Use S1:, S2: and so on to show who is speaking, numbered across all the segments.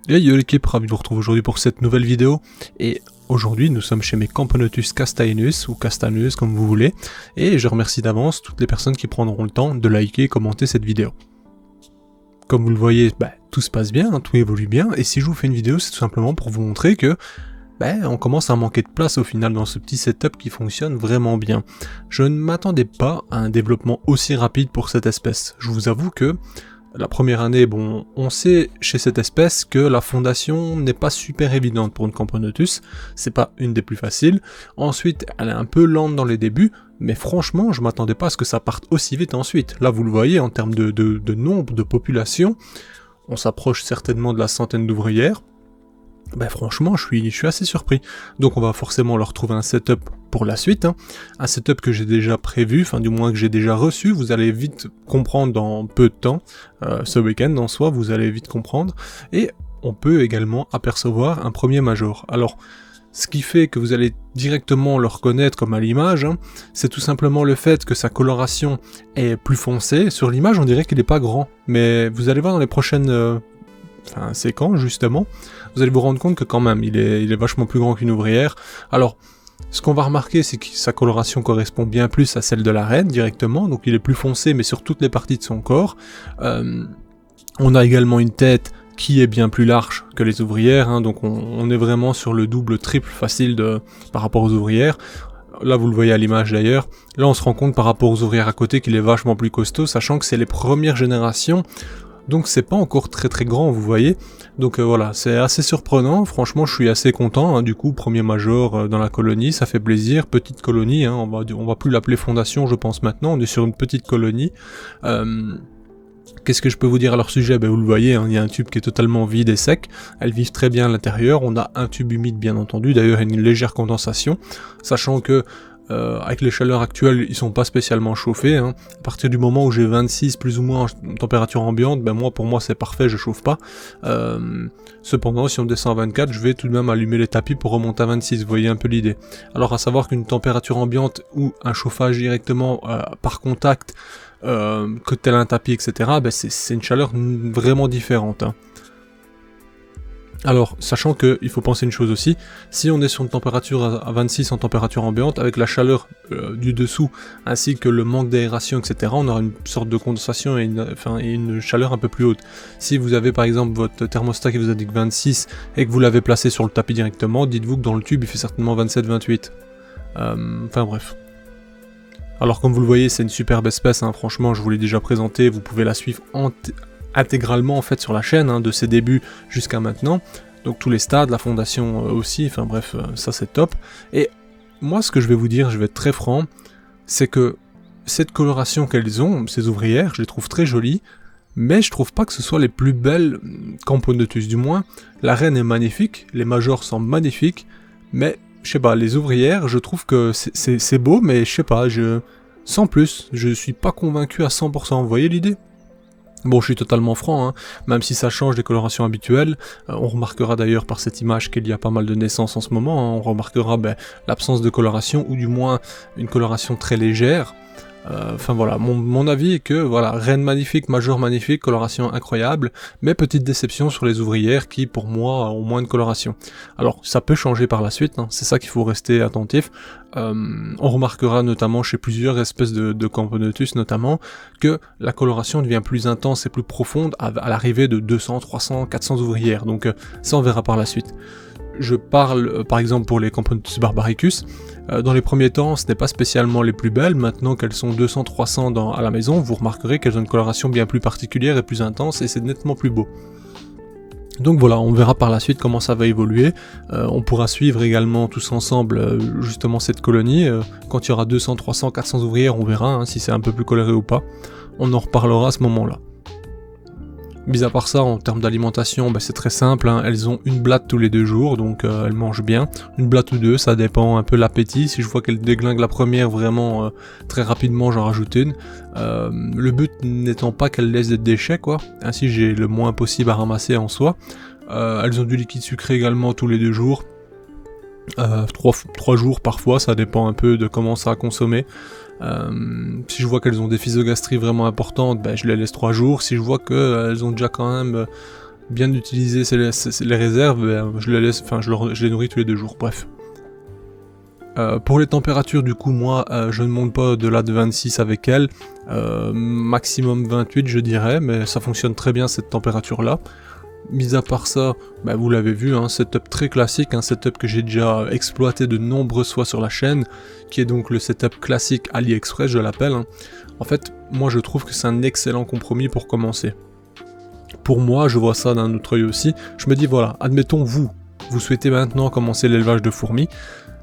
S1: Et yo l'équipe, ravi de vous retrouver aujourd'hui pour cette nouvelle vidéo. Et aujourd'hui nous sommes chez mes Camponotus castaenus ou castaneus comme vous voulez. Et je remercie d'avance toutes les personnes qui prendront le temps de liker et commenter cette vidéo. Comme vous le voyez, tout se passe bien, tout évolue bien. Et si je vous fais une vidéo, c'est tout simplement pour vous montrer que on commence à manquer de place au final dans ce petit setup qui fonctionne vraiment bien. Je ne m'attendais pas à un développement aussi rapide pour cette espèce. Je vous avoue que la première année, on sait chez cette espèce que la fondation n'est pas super évidente pour une Camponotus, c'est pas une des plus faciles. Ensuite, elle est un peu lente dans les débuts, mais franchement, je m'attendais pas à ce que ça parte aussi vite ensuite. Là, vous le voyez, en termes de nombre, de population, on s'approche certainement de la centaine d'ouvrières. Franchement, je suis assez surpris. Donc on va forcément leur trouver un setup pour la suite, un setup que j'ai déjà prévu, enfin du moins que j'ai déjà reçu. Vous allez vite comprendre dans peu de temps, ce week-end en soi, vous allez vite comprendre. Et on peut également apercevoir un premier major. Alors, ce qui fait que vous allez directement le reconnaître comme à l'image, c'est tout simplement le fait que sa coloration est plus foncée. Sur l'image, on dirait qu'il n'est pas grand, mais vous allez voir dans les prochaines séquences justement, vous allez vous rendre compte que quand même il est vachement plus grand qu'une ouvrière. Alors ce qu'on va remarquer, c'est que sa coloration correspond bien plus à celle de la reine directement, donc il est plus foncé mais sur toutes les parties de son corps. On a également une tête qui est bien plus large que les ouvrières, donc on est vraiment sur le double triple facile par rapport aux ouvrières. Là vous le voyez à l'image d'ailleurs, là on se rend compte par rapport aux ouvrières à côté qu'il est vachement plus costaud, sachant que c'est les premières générations. Donc c'est pas encore très grand, vous voyez. Donc voilà, c'est assez surprenant, franchement je suis assez content, du coup premier major dans la colonie, ça fait plaisir, petite colonie, on va plus l'appeler fondation je pense maintenant, on est sur une petite colonie. Qu'est-ce que je peux vous dire à leur sujet? Vous le voyez, il y a un tube qui est totalement vide et sec, elles vivent très bien à l'intérieur, on a un tube humide bien entendu, d'ailleurs une légère condensation, sachant que avec les chaleurs actuelles, ils sont pas spécialement chauffés. À partir du moment où j'ai 26 plus ou moins en température ambiante, pour moi c'est parfait, je chauffe pas. Cependant, si on descend à 24, je vais tout de même allumer les tapis pour remonter à 26, vous voyez un peu l'idée. Alors à savoir qu'une température ambiante ou un chauffage directement par contact, que tel un tapis, etc., c'est une chaleur vraiment différente. Alors, sachant qu'il faut penser une chose aussi, si on est sur une température à 26 en température ambiante, avec la chaleur du dessous, ainsi que le manque d'aération, etc., on aura une sorte de condensation et une chaleur un peu plus haute. Si vous avez par exemple votre thermostat qui vous indique 26 et que vous l'avez placé sur le tapis directement, dites-vous que dans le tube il fait certainement 27-28. Bref. Alors comme vous le voyez, c'est une superbe espèce, franchement je vous l'ai déjà présenté, vous pouvez la suivre intégralement en fait sur la chaîne, de ses débuts jusqu'à maintenant, donc tous les stades, la fondation aussi, ça c'est top. Et moi ce que je vais vous dire, je vais être très franc, c'est que cette coloration qu'elles ont, ces ouvrières, je les trouve très jolies, mais je trouve pas que ce soit les plus belles Camponotus, du moins la reine est magnifique, les majors sont magnifiques, mais je sais pas, les ouvrières, je trouve que c'est beau, mais je sais pas, sans plus, je suis pas convaincu à 100%, vous voyez l'idée? Bon, je suis totalement franc, même si ça change des colorations habituelles, on remarquera d'ailleurs par cette image qu'il y a pas mal de naissances en ce moment, on remarquera l'absence de coloration, ou du moins une coloration très légère. Voilà, mon avis est que, voilà, reine magnifique, major magnifique, coloration incroyable, mais petite déception sur les ouvrières qui, pour moi, ont moins de coloration. Alors, ça peut changer par la suite, c'est ça qu'il faut rester attentif. On remarquera notamment chez plusieurs espèces de Camponotus notamment, que la coloration devient plus intense et plus profonde à l'arrivée de 200, 300, 400 ouvrières, donc ça on verra par la suite. Je parle par exemple pour les Camponotus barbaricus, dans les premiers temps ce n'est pas spécialement les plus belles, maintenant qu'elles sont 200-300 à la maison, vous remarquerez qu'elles ont une coloration bien plus particulière et plus intense et c'est nettement plus beau. Donc voilà, on verra par la suite comment ça va évoluer, on pourra suivre également tous ensemble justement cette colonie, quand il y aura 200, 300, 400 ouvrières on verra si c'est un peu plus coloré ou pas, on en reparlera à ce moment-là. Mis à part ça, en termes d'alimentation, c'est très simple, elles ont une blatte tous les 2 jours, donc elles mangent bien, une blatte ou deux, ça dépend un peu de l'appétit, si je vois qu'elles déglinguent la première vraiment très rapidement, j'en rajoute une. Le but n'étant pas qu'elles laissent des déchets, ainsi j'ai le moins possible à ramasser en soi. Elles ont du liquide sucré également tous les 2 jours. 3 jours parfois, ça dépend un peu de comment ça a consommé. Si je vois qu'elles ont des physogastries vraiment importantes, ben, je les laisse 3 jours. Si je vois qu'elles ont déjà quand même bien utilisé les réserves, ben, je les laisse, je les nourris tous les 2 jours, bref. Pour les températures, du coup, moi, je ne monte pas au-delà de 26 avec elles, maximum 28 je dirais, mais ça fonctionne très bien cette température-là. Mis à part ça, bah vous l'avez vu, un setup très classique, un setup que j'ai déjà exploité de nombreuses fois sur la chaîne, qui est donc le setup classique AliExpress, je l'appelle. En fait, moi je trouve que c'est un excellent compromis pour commencer. Pour moi, je vois ça d'un autre œil aussi, je me dis voilà, admettons vous souhaitez maintenant commencer l'élevage de fourmis,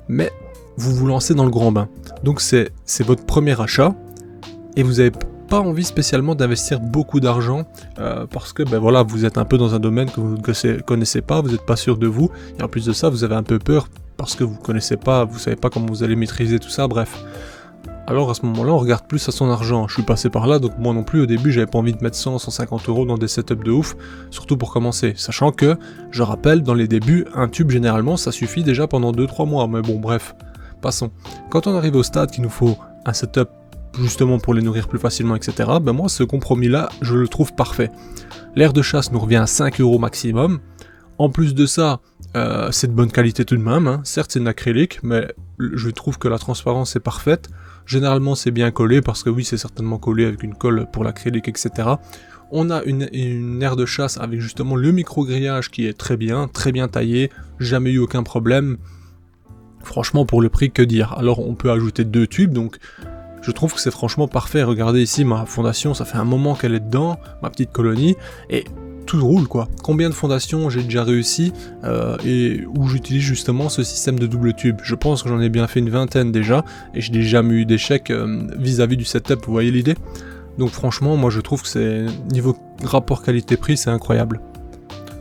S1: mais vous vous lancez dans le grand bain. Donc c'est votre premier achat, et vous avez pas envie spécialement d'investir beaucoup d'argent parce que ben voilà, vous êtes un peu dans un domaine que vous ne connaissez pas, vous n'êtes pas sûr de vous, et en plus de ça vous avez un peu peur parce que vous connaissez pas, vous savez pas comment vous allez maîtriser tout ça, bref. Alors à ce moment-là on regarde plus à son argent, je suis passé par là, donc moi non plus au début j'avais pas envie de mettre 100-150 € dans des setups de ouf, surtout pour commencer, sachant que, je rappelle, dans les débuts, un tube généralement ça suffit déjà pendant 2-3 mois, mais bon bref, passons. Quand on arrive au stade qu'il nous faut un setup justement pour les nourrir plus facilement, etc., ben moi ce compromis-là, je le trouve parfait. L'air de chasse nous revient à 5 € maximum. En plus de ça, c'est de bonne qualité tout de même, hein. Certes c'est de l'acrylique, mais je trouve que la transparence est parfaite. Généralement c'est bien collé, parce que oui c'est certainement collé avec une colle pour l'acrylique, etc. On a une aire de chasse avec justement le micro-grillage qui est très bien taillé, jamais eu aucun problème. Franchement pour le prix, que dire. Alors on peut ajouter 2 tubes, donc je trouve que c'est franchement parfait. Regardez ici ma fondation, ça fait un moment qu'elle est dedans, ma petite colonie, et tout roule quoi. Combien de fondations j'ai déjà réussi et où j'utilise justement ce système de double tube. Je pense que j'en ai bien fait une vingtaine déjà, et je n'ai jamais eu d'échec vis-à-vis du setup, vous voyez l'idée. Donc franchement, moi je trouve que c'est niveau rapport qualité-prix, c'est incroyable.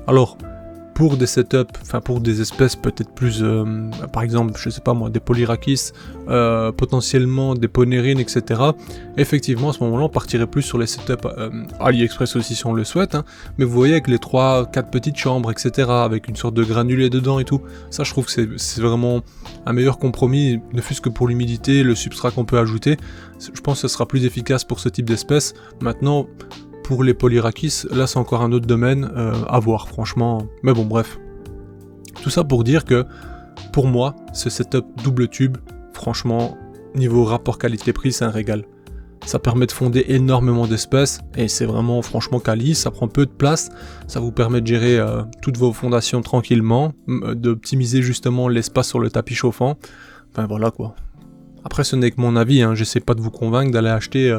S1: Alors, pour des setups, enfin pour des espèces peut-être plus, par exemple, je sais pas moi, des Polyrhachis, potentiellement des Ponérines, etc. Effectivement, à ce moment-là, on partirait plus sur les setups AliExpress aussi si on le souhaite, hein. Mais vous voyez avec les 3-4 petites chambres, etc., avec une sorte de granulé dedans et tout, ça je trouve que c'est vraiment un meilleur compromis, ne fût-ce que pour l'humidité, le substrat qu'on peut ajouter. Je pense que ce sera plus efficace pour ce type d'espèce. Maintenant, pour les Polyrhachis, là c'est encore un autre domaine à voir franchement, mais bon bref. Tout ça pour dire que, pour moi, ce setup double tube, franchement, niveau rapport qualité-prix, c'est un régal. Ça permet de fonder énormément d'espèces, et c'est vraiment franchement quali, ça prend peu de place, ça vous permet de gérer toutes vos fondations tranquillement, d'optimiser justement l'espace sur le tapis chauffant, enfin voilà quoi. Après ce n'est que mon avis, hein, j'essaie pas de vous convaincre d'aller acheter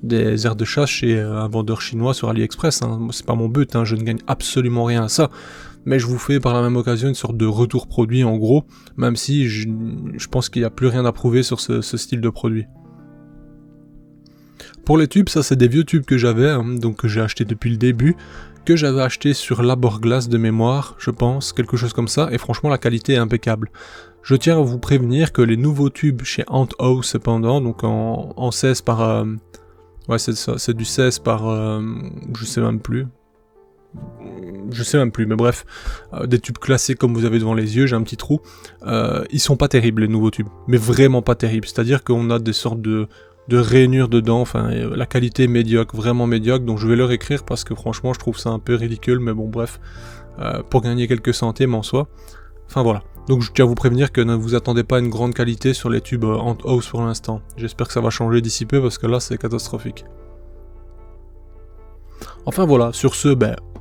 S1: des aires de chasse chez un vendeur chinois sur AliExpress, hein. C'est pas mon but, hein, je ne gagne absolument rien à ça, mais je vous fais par la même occasion une sorte de retour produit en gros, même si je pense qu'il n'y a plus rien à prouver sur ce style de produit. Pour les tubes, ça c'est des vieux tubes que j'avais, hein, donc que j'ai acheté depuis le début, que j'avais acheté sur Laborglass de mémoire, je pense, quelque chose comme ça, et franchement la qualité est impeccable. Je tiens à vous prévenir que les nouveaux tubes chez Ant House cependant, donc en 16 par... ouais c'est ça, c'est du 16 par... je sais même plus, mais bref, des tubes classiques comme vous avez devant les yeux, j'ai un petit trou, ils sont pas terribles les nouveaux tubes, mais vraiment pas terribles, c'est-à-dire qu'on a des sortes de rainures dedans, enfin la qualité est médiocre, vraiment médiocre, donc je vais leur écrire parce que franchement je trouve ça un peu ridicule, mais bon bref, pour gagner quelques centimes en soi, enfin voilà. Donc je tiens à vous prévenir que ne vous attendez pas à une grande qualité sur les tubes Ant House pour l'instant, j'espère que ça va changer d'ici peu parce que là c'est catastrophique. Enfin voilà, sur ce,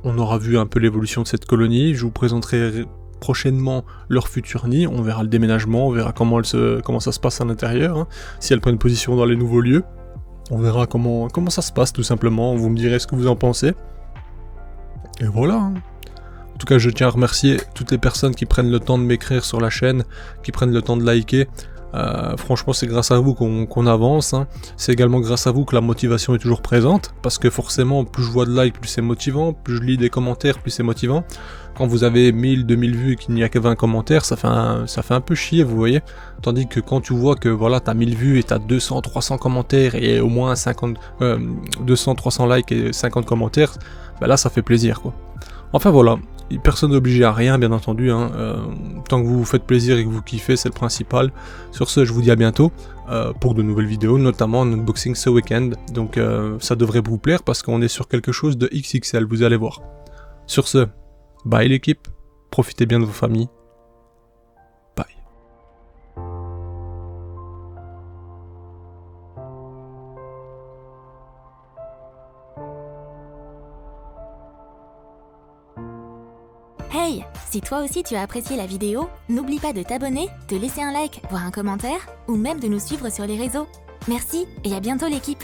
S1: on aura vu un peu l'évolution de cette colonie, je vous présenterai prochainement leur futur nid, on verra le déménagement, on verra comment ça se passe à l'intérieur, hein, si elles prennent position dans les nouveaux lieux, on verra comment ça se passe tout simplement, vous me direz ce que vous en pensez, et voilà. Hein. En tout cas, je tiens à remercier toutes les personnes qui prennent le temps de m'écrire sur la chaîne, qui prennent le temps de liker. Franchement, c'est grâce à vous qu'on avance. Hein. C'est également grâce à vous que la motivation est toujours présente, parce que forcément, plus je vois de likes, plus c'est motivant, plus je lis des commentaires, plus c'est motivant. Quand vous avez 1000, 2000 vues et qu'il n'y a que 20 commentaires, ça fait un peu chier, vous voyez. Tandis que quand tu vois que voilà, t'as 1000 vues et t'as 200, 300 commentaires et au moins 200, 300 likes et 50 commentaires, là ça fait plaisir quoi. Enfin voilà, Personne n'est obligé à rien, bien entendu, hein. Tant que vous vous faites plaisir et que vous kiffez, c'est le principal. Sur ce, je vous dis à bientôt pour de nouvelles vidéos, notamment un unboxing ce week-end. Donc ça devrait vous plaire parce qu'on est sur quelque chose de XXL, vous allez voir. Sur ce, bye l'équipe, profitez bien de vos familles. Bye.
S2: Hey, si toi aussi tu as apprécié la vidéo, n'oublie pas de t'abonner, de laisser un like, voire un commentaire, ou même de nous suivre sur les réseaux. Merci et à bientôt l'équipe.